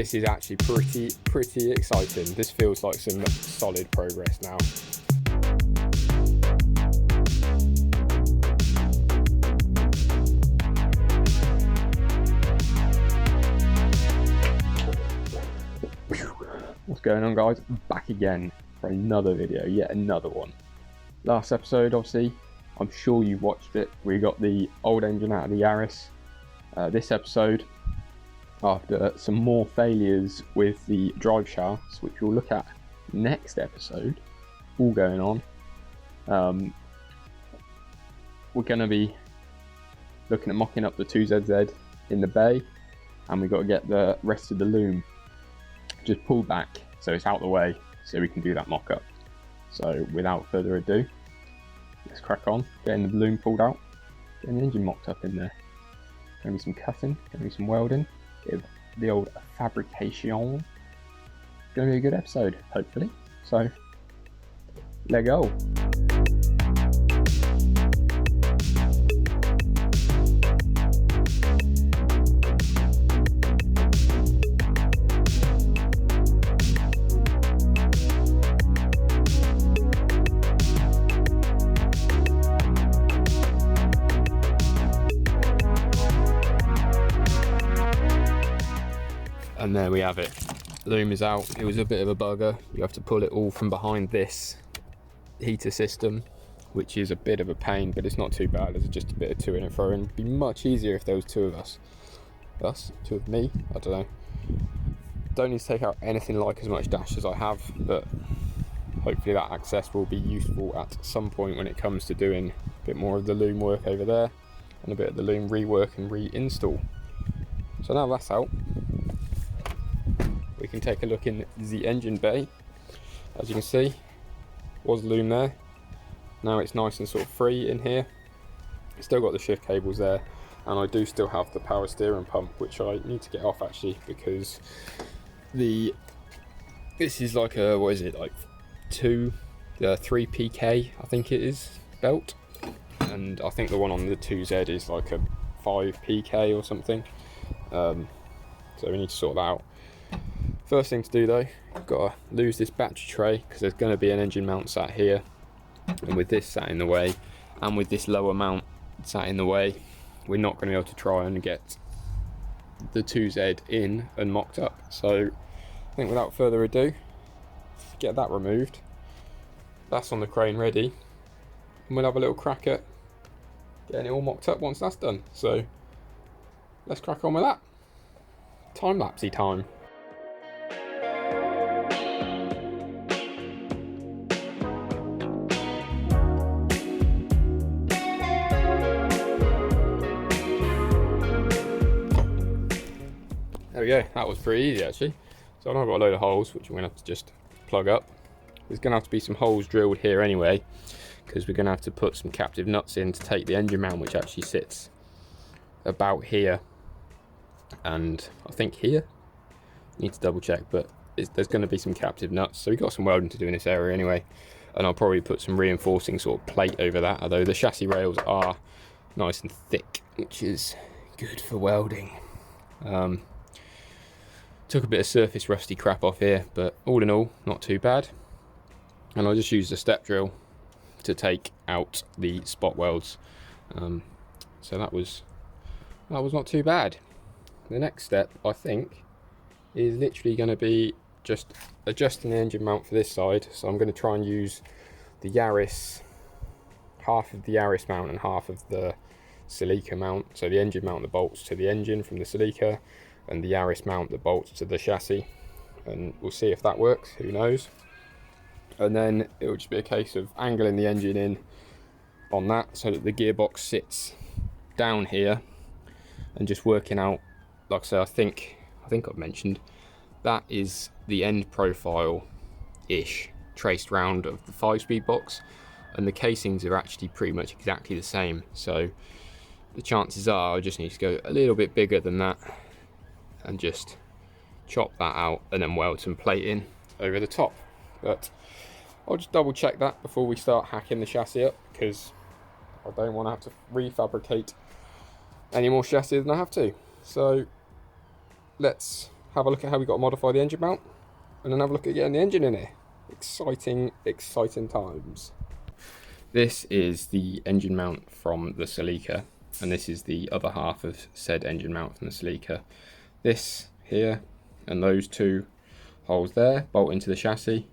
this is actually pretty exciting. This feels like some solid progress now. What's going on, guys? Back again for another video, yet another one. Last episode, obviously, I'm sure you watched it. We got the old engine out of the Yaris. This episode, after some more failures with the drive shafts, which we'll look at next episode, all going on, we're going to be looking at mocking up the 2ZZ in the bay, and we've got to get the rest of the loom just pulled back so it's out the way so we can do that mock up. So without further ado, let's crack on, getting the loom pulled out, getting the engine mocked up in there. Going to be some cutting, going to be some welding, give the old fabrication. It's going to be a good episode, hopefully. So, let go. And there we have it. Loom is out. It was a bit of a bugger. You have to pull it all from behind this heater system, which is a bit of a pain, but it's not too bad. There's just a bit of to and fro, and it'd be much easier if there was two of us. Two of me, I don't know. Don't need to take out anything like as much dash as I have, but hopefully that access will be useful at some point when it comes to doing a bit more of the loom work over there, and a bit of the loom rework and reinstall. So now that's out, we can take a look in the engine bay. As you can see, was loom there. Now it's nice and sort of free in here. Still got the shift cables there, and I do still have the power steering pump, which I need to get off actually, because this is like a, what is it, like 3 PK I think it is belt, and I think the one on the 2Z is like a 5 PK or something. So we need to sort that out. First thing to do though, I've got to lose this battery tray, because there's going to be an engine mount sat here, and with this sat in the way, and with this lower mount sat in the way, we're not going to be able to try and get the 2Z in and mocked up. So I think without further ado, get that removed. That's on the crane ready, and we'll have a little crack at getting it all mocked up once that's done. So let's crack on with that. Time-lapsey time. There we go, that was pretty easy actually. So I've got a load of holes which I'm going to have to just plug up. There's going to have to be some holes drilled here anyway, because we're going to have to put some captive nuts in to take the engine mount, which actually sits about here, and I think here. Need to double check, but there's going to be some captive nuts, so we've got some welding to do in this area anyway, and I'll probably put some reinforcing sort of plate over that, although the chassis rails are nice and thick, which is good for welding. Took a bit of surface rusty crap off here, but all in all, not too bad. And I just used a step drill to take out the spot welds. So that was not too bad. The next step, I think, is literally going to be just adjusting the engine mount for this side. So I'm going to try and use the Yaris, half of the Yaris mount and half of the Celica mount. So the engine mount, the bolts to the engine from the Celica, and the Yaris mount, the bolts to the chassis, and we'll see if that works, who knows. And then it will just be a case of angling the engine in on that so that the gearbox sits down here, and just working out, like I say, I think I've mentioned, that is the end profile-ish traced round of the 5-speed box, and the casings are actually pretty much exactly the same, so the chances are I just need to go a little bit bigger than that and just chop that out and then weld some plate in over the top. But I'll just double check that before we start hacking the chassis up, because I don't want to have to refabricate any more chassis than I have to. So let's have a look at how we got to modify the engine mount, and then have a look at getting the engine in here. Exciting, exciting times. This is the engine mount from the Celica, and this is the other half of said engine mount from the Celica. This here and those two holes there bolt into the chassis,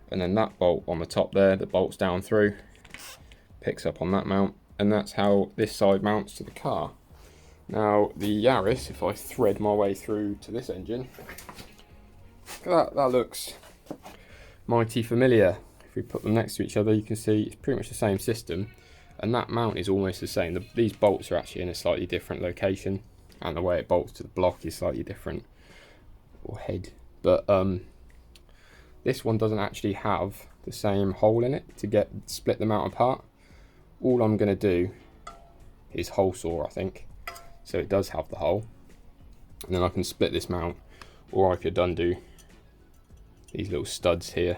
and then that bolt on the top there that bolts down through picks up on that mount, and that's how this side mounts to the car. Now the Yaris, if I thread my way through to this engine, that looks mighty familiar. If we put them next to each other, you can see it's pretty much the same system, and that mount is almost the same. These bolts are actually in a slightly different location, and the way it bolts to the block is slightly different, or head. But this one doesn't actually have the same hole in it to split the mount apart. All I'm going to do is hole saw, I think, so it does have the hole, and then I can split this mount, or I could undo these little studs here.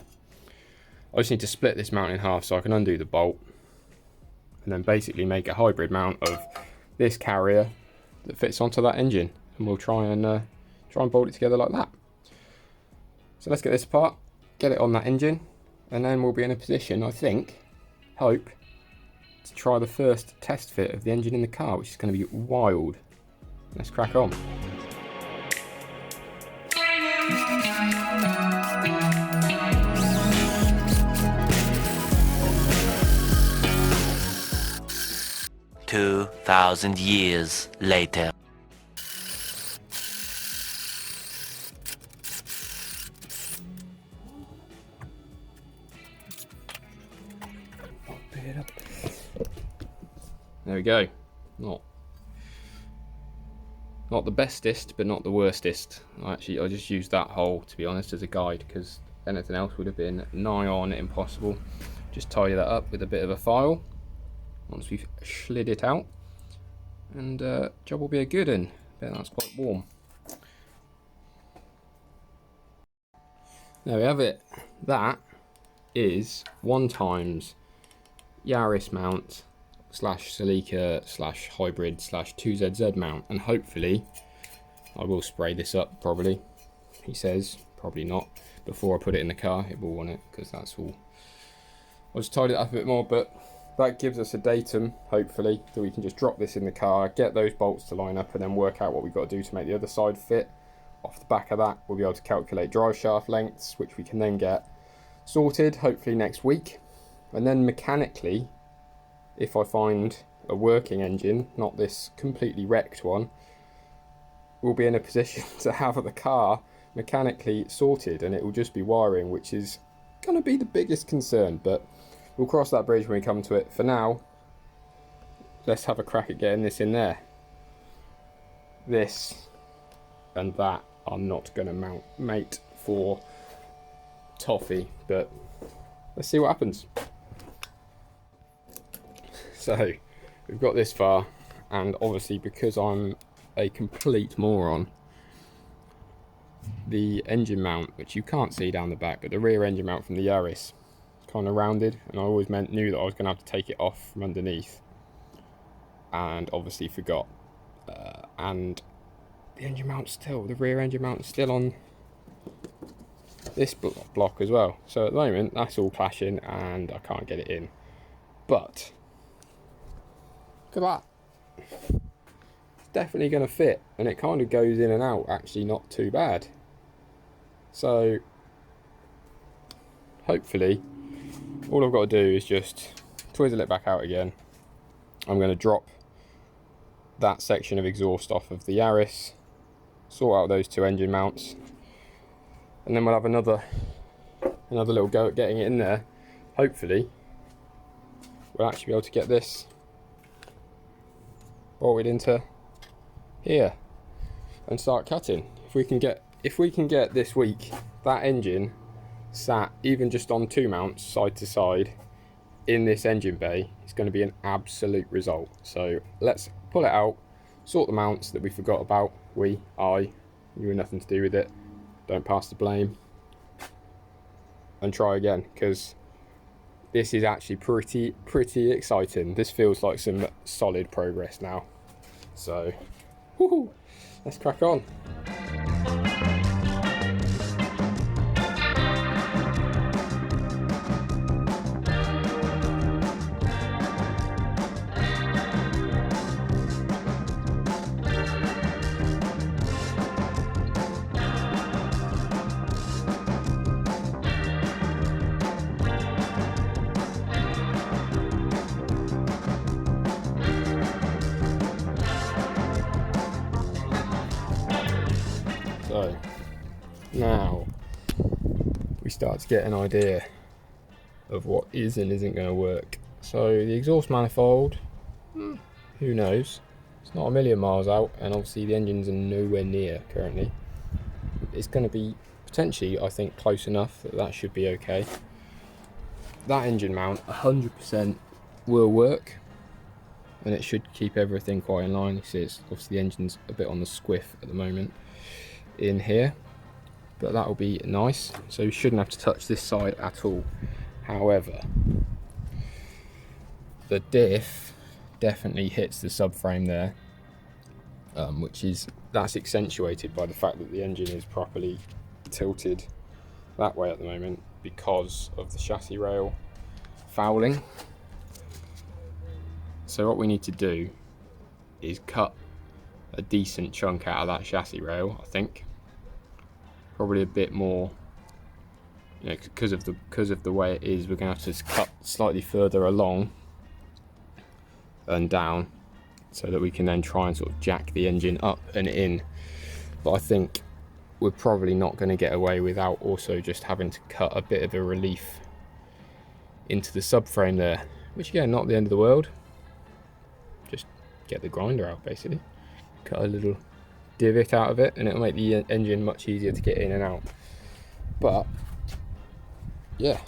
I just need to split this mount in half so I can undo the bolt, and then basically make a hybrid mount of this carrier that fits onto that engine, and we'll try and bolt it together like that. So let's get this apart, get it on that engine, and then we'll be in a position, I think, hope, to try the first test fit of the engine in the car, which is going to be wild. Let's crack on. "2,000 years later." There we go. Not the bestest, but not the worstest. I just used that hole, to be honest, as a guide, because anything else would have been nigh on impossible. Just tidy that up with a bit of a file once we've slid it out, and job will be a good one. Bet that's quite warm. There we have it. That is 1x Yaris mount / Celica / hybrid / 2ZZ mount, and hopefully I will spray this up, probably, he says, probably not, before I put it in the car. It will want it, because that's all. I'll just tidy it up a bit more, but that gives us a datum, hopefully, that we can just drop this in the car, get those bolts to line up, and then work out what we've got to do to make the other side fit. Off the back of that, we'll be able to calculate drive shaft lengths, which we can then get sorted, hopefully next week. And then mechanically, if I find a working engine, not this completely wrecked one, we'll be in a position to have the car mechanically sorted, and it will just be wiring, which is going to be the biggest concern, but we'll cross that bridge when we come to it. For now, let's have a crack at getting this in there. This and that are not going to mate for toffee, but let's see what happens. So we've got this far, and obviously because I'm a complete moron, the engine mount, which you can't see down the back, but the rear engine mount from the Yaris is kind of rounded, and I always knew that I was going to have to take it off from underneath, and obviously forgot. And the engine mount's still, the rear engine mount is still on this block as well. So at the moment that's all clashing and I can't get it in. But look at that. It's definitely going to fit, and it kind of goes in and out actually not too bad. So hopefully all I've got to do is just twizzle it back out again. I'm going to drop that section of exhaust off of the Yaris, sort out those two engine mounts, and then we'll have another little go at getting it in there. Hopefully we'll actually be able to get this bolted into here and start cutting. If we can get this week that engine sat even just on two mounts side to side in this engine bay, it's going to be an absolute result. So let's pull it out, sort the mounts that we forgot about. You had nothing to do with it, don't pass the blame, and try again, because this is actually pretty exciting. This feels like some solid progress now. So woohoo, let's crack on. So now we start to get an idea of what is and isn't going to work. So the exhaust manifold, who knows? It's not a million miles out, and obviously the engines are nowhere near currently. It's going to be potentially, I think, close enough that that should be okay. That engine mount 100% will work, and it should keep everything quite in line. You see, it's obviously the engine's a bit on the squiff at the moment in here, but that will be nice. So we shouldn't have to touch this side at all. However, the diff definitely hits the subframe there, that's accentuated by the fact that the engine is properly tilted that way at the moment because of the chassis rail fouling. So what we need to do is cut a decent chunk out of that chassis rail, I think. Probably a bit more, you know, because of the way it is, we're going to have to cut slightly further along and down so that we can then try and sort of jack the engine up and in. But I think we're probably not going to get away without also just having to cut a bit of a relief into the subframe there, which again, not the end of the world. Just get the grinder out basically, cut a little divot out of it, and it'll make the engine much easier to get in and out. But yeah,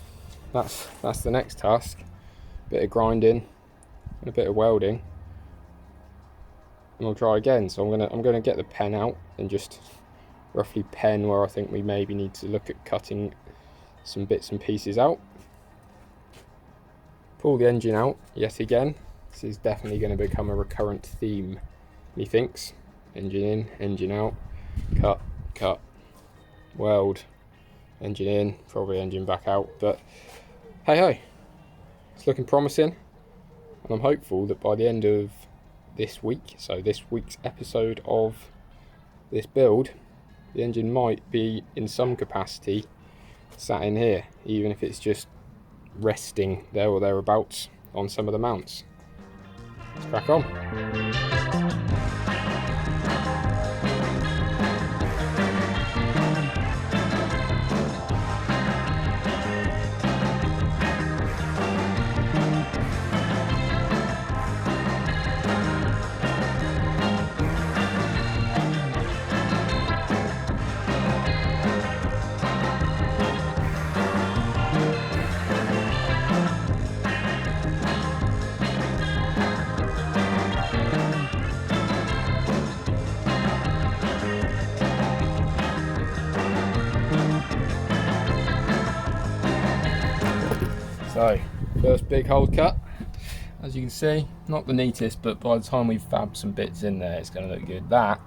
that's the next task. Bit of grinding and a bit of welding, and we'll try again. So I'm gonna get the pen out and just roughly pen where I think we maybe need to look at cutting some bits and pieces out. Pull the engine out yet again. This is definitely going to become a recurrent theme, methinks. Engine in, engine out, cut, weld, engine in, probably engine back out. But hey ho, it's looking promising, and I'm hopeful that by the end of this week, so this week's episode of this build, the engine might be in some capacity sat in here, even if it's just resting there or thereabouts on some of the mounts. Let's crack on. So, first big hole cut. As you can see, not the neatest, but by the time we've fabbed some bits in there, it's going to look good. That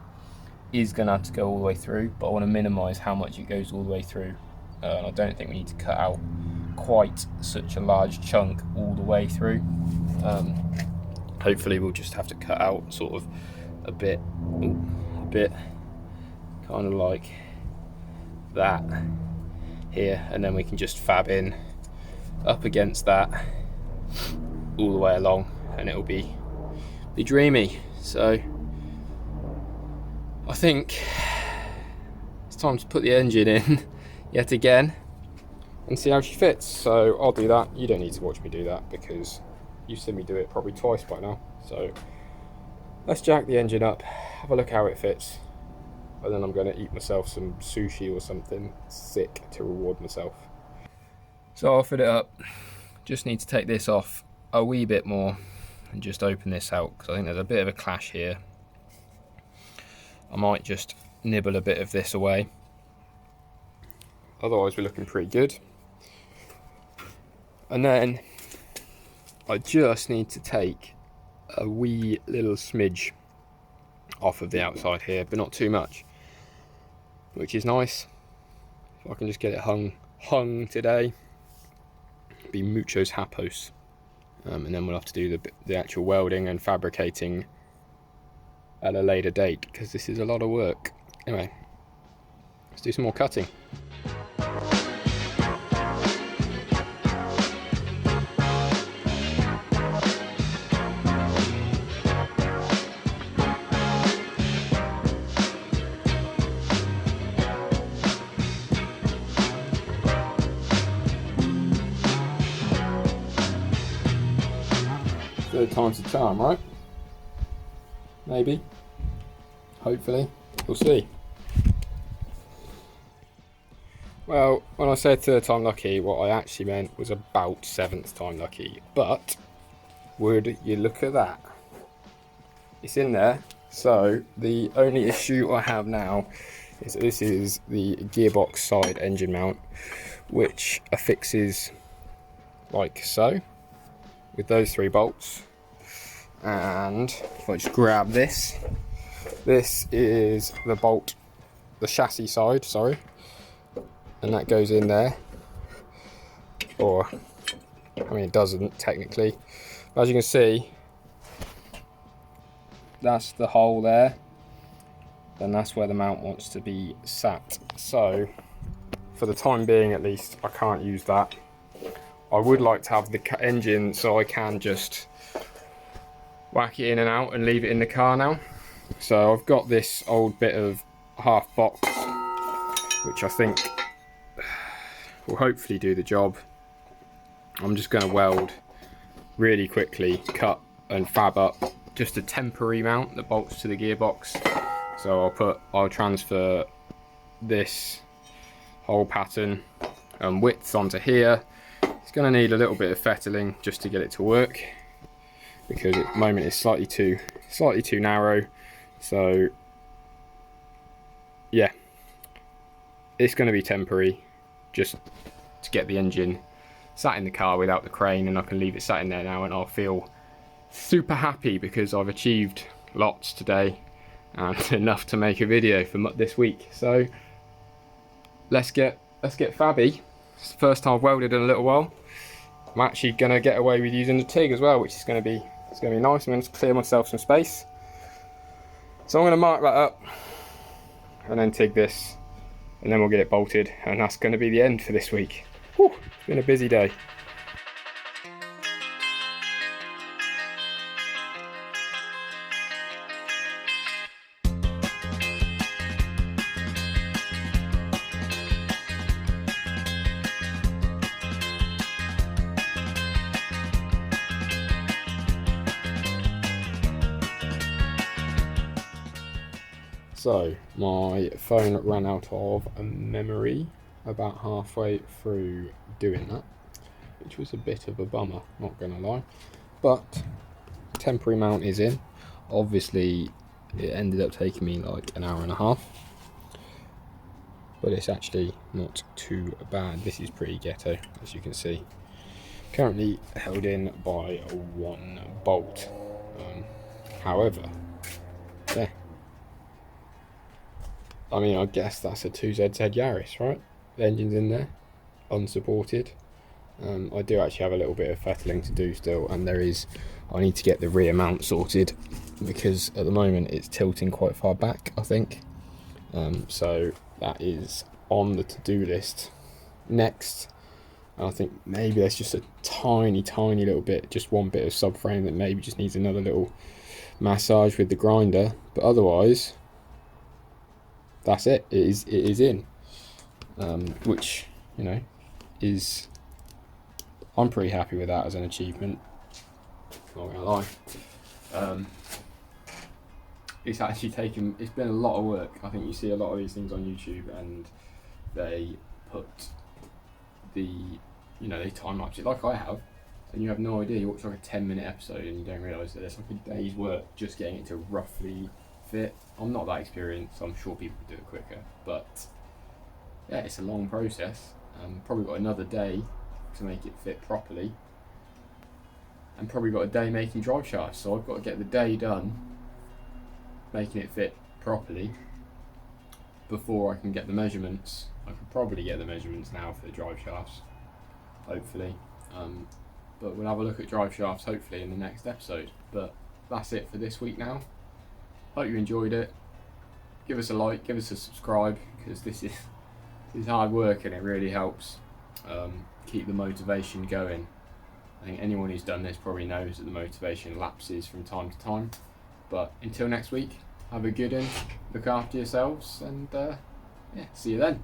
is going to have to go all the way through, but I want to minimise how much it goes all the way through. And I don't think we need to cut out quite such a large chunk all the way through. Hopefully we'll just have to cut out sort of a bit kind of like that here, and then we can just fab in up against that all the way along, and it'll be dreamy. So I think it's time to put the engine in yet again and see how she fits. So I'll do that. You don't need to watch me do that because you've seen me do it probably twice by now. So let's jack the engine up, have a look how it fits, and then I'm going to eat myself some sushi or something sick to reward myself. So I'll fit it up. Just need to take this off a wee bit more and just open this out, because I think there's a bit of a clash here. I might just nibble a bit of this away. Otherwise we're looking pretty good. And then I just need to take a wee little smidge off of the outside here, but not too much, which is nice. If I can just get it hung today, be muchos hapos, and then we'll have to do the actual welding and fabricating at a later date, because this is a lot of work. Anyway, let's do some more cutting. Third time's the charm, right? Maybe. Hopefully. We'll see. Well, when I said third time lucky, what I actually meant was about 7th time lucky. But, would you look at that? It's in there. So, the only issue I have now is that this is the gearbox side engine mount, which affixes like so, with those 3 bolts. And if I just grab this, this is the bolt, the chassis side, sorry. And that goes in there, or I mean it doesn't technically, but as you can see, that's the hole there, and that's where the mount wants to be sat. So for the time being at least, I can't use that. I would like to have the engine so I can just whack it in and out and leave it in the car now. So I've got this old bit of half box, which I think will hopefully do the job. I'm just going to weld really quickly, cut and fab up just a temporary mount that bolts to the gearbox. So I'll transfer this whole pattern and width onto here. It's going to need a little bit of fettling just to get it to work, because at the moment it's slightly too narrow. So yeah, it's going to be temporary, just to get the engine sat in the car without the crane, and I can leave it sat in there now and I'll feel super happy because I've achieved lots today and enough to make a video for this week. So let's get fabby. It's the first time I've welded in a little while. I'm actually going to get away with using the TIG as well, which is going to be nice. I'm going to clear myself some space. So I'm going to mark that up and then TIG this, and then we'll get it bolted, and that's going to be the end for this week. Whew, it's been a busy day. So my phone ran out of memory about halfway through doing that, which was a bit of a bummer, not gonna lie. But temporary mount is in. Obviously it ended up taking me like an hour and a half, but it's actually not too bad. This is pretty ghetto, as you can see. Currently held in by 1 bolt. However, yeah, I mean, I guess that's a 2ZZ Yaris, right? The engine's in there, unsupported. I do actually have a little bit of fettling to do still, and I need to get the rear mount sorted, because at the moment it's tilting quite far back, I think. So that is on the to-do list. Next, I think maybe there's just a tiny little bit, just one bit of subframe that maybe just needs another little massage with the grinder, but otherwise that's it. It is in, which, you know, I'm pretty happy with that as an achievement, not gonna lie. It's actually it's been a lot of work. I think you see a lot of these things on YouTube and they put they time lapse it like I have, and you have no idea. You watch like a 10-minute episode and you don't realise that there's like a day's work just getting it to roughly fit. I'm not that experienced, so I'm sure people could do it quicker, but yeah, it's a long process. Probably got another day to make it fit properly, and probably got a day making drive shafts, so I've got to get the day done making it fit properly before I can get the measurements. I could probably get the measurements now for the drive shafts, hopefully, but we'll have a look at drive shafts hopefully in the next episode. But that's it for this week now. Hope you enjoyed it. Give us a like, give us a subscribe, because this is hard work and it really helps keep the motivation going. I think anyone who's done this probably knows that the motivation lapses from time to time. But until next week, have a good one, look after yourselves, and yeah, see you then.